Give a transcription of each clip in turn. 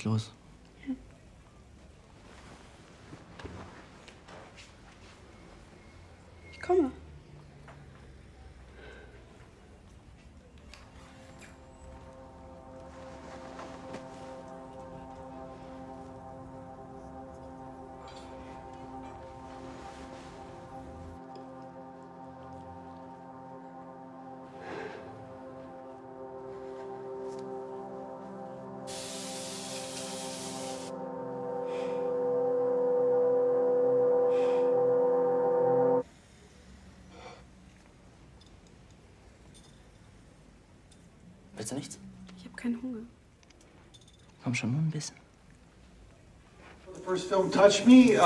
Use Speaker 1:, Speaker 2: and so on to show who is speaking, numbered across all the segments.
Speaker 1: los.
Speaker 2: Ich komme.
Speaker 1: Willst du nichts?
Speaker 2: Ich habe keinen Hunger.
Speaker 1: Komm schon, nur ein bisschen.
Speaker 3: The first film touched me.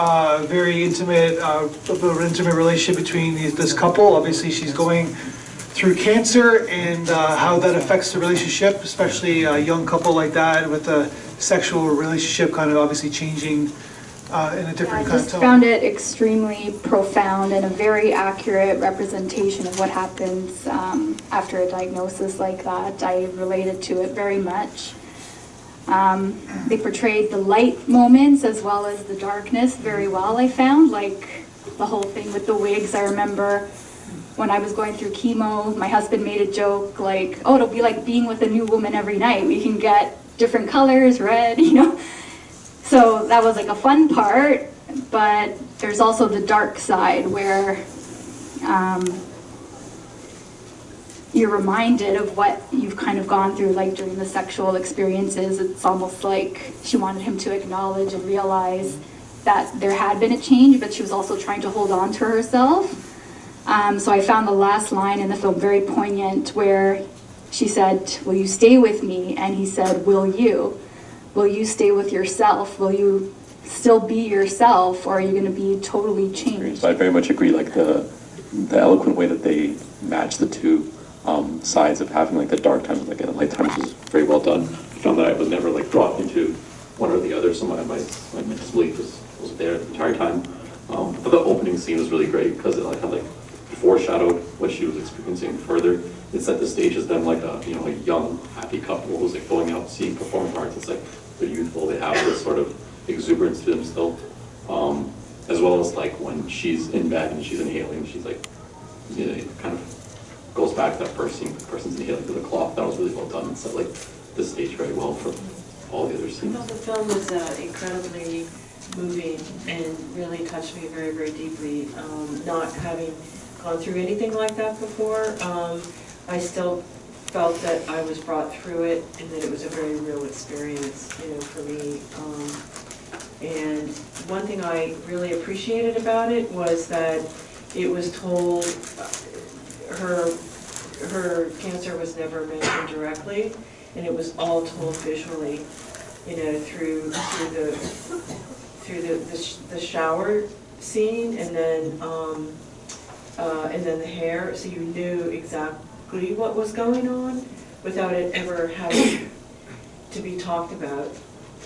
Speaker 3: Very intimate, a bit of an intimate relationship between this couple. Obviously, she's going through cancer, and how that affects the relationship, especially a young couple like that with a sexual relationship kind of obviously changing in a different
Speaker 4: I
Speaker 3: kind of
Speaker 4: just
Speaker 3: tone.
Speaker 4: found it extremely profound and a very accurate representation of what happens after a diagnosis like that. I related to it very much. They portrayed the light moments as well as the darkness very well, I found. Like the whole thing with the wigs, I remember when I was going through chemo, my husband made a joke like, oh, it'll be like being with a new woman every night. We can get different colors, red, you know. So that was like a fun part, but there's also the dark side where you're reminded of what you've kind of gone through, like during the sexual experiences. It's almost like she wanted him to acknowledge and realize that there had been a change, but she was also trying to hold on to herself. So I found the last line in the film very poignant where she said, "Will you stay with me?" And he said, "Will you? Will you stay with yourself? Will you still be yourself, or are you going to be totally changed?"
Speaker 5: So I very much agree, like the eloquent way that they match the two sides of having like the dark times, like the light times was very well done. I found that I was never like dropped into one or the other, so my disbelief was there the entire time. But the opening scene was really great because it like had like foreshadowed what she was experiencing further. It set the stage as them like a a young happy couple who's like going out seeing performing arts. It's like they're youthful, they have this sort of exuberance to them still, as well as like when she's in bed and she's inhaling, she's like it kind of goes back to that person's inhaling through the cloth. That was really well done. It set like the stage very well for all the other
Speaker 6: I
Speaker 5: scenes.
Speaker 6: thought the film was incredibly moving and really touched me very, very deeply. Not having gone through anything like that before, I still felt that I was brought through it and that it was a very real experience, for me. And one thing I really appreciated about it was that it was told, her cancer was never mentioned directly, and it was all told visually, through the shower scene, and then the hair, so you knew exactly what was going on without it ever having to be talked about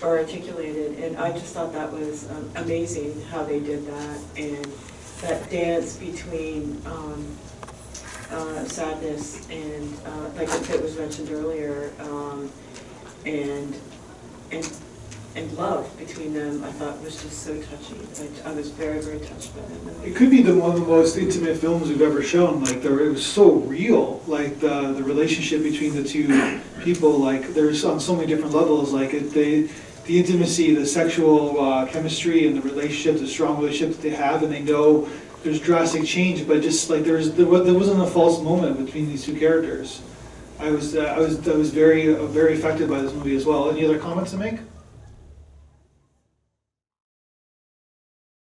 Speaker 6: or articulated. And I just thought that was amazing how they did that, and that dance between sadness and like it was mentioned earlier, and love between them, I thought was just so touching. I was very, very touched by them.
Speaker 3: It could be one of the most intimate films we've ever shown. Like it was so real. Like the relationship between the two people. Like there's on so many different levels. Like the intimacy, the sexual chemistry, and the relationship, the strong relationship that they have, and they know there's drastic change. But just like there wasn't a false moment between these two characters. I was very affected by this movie as well. Any other comments to make?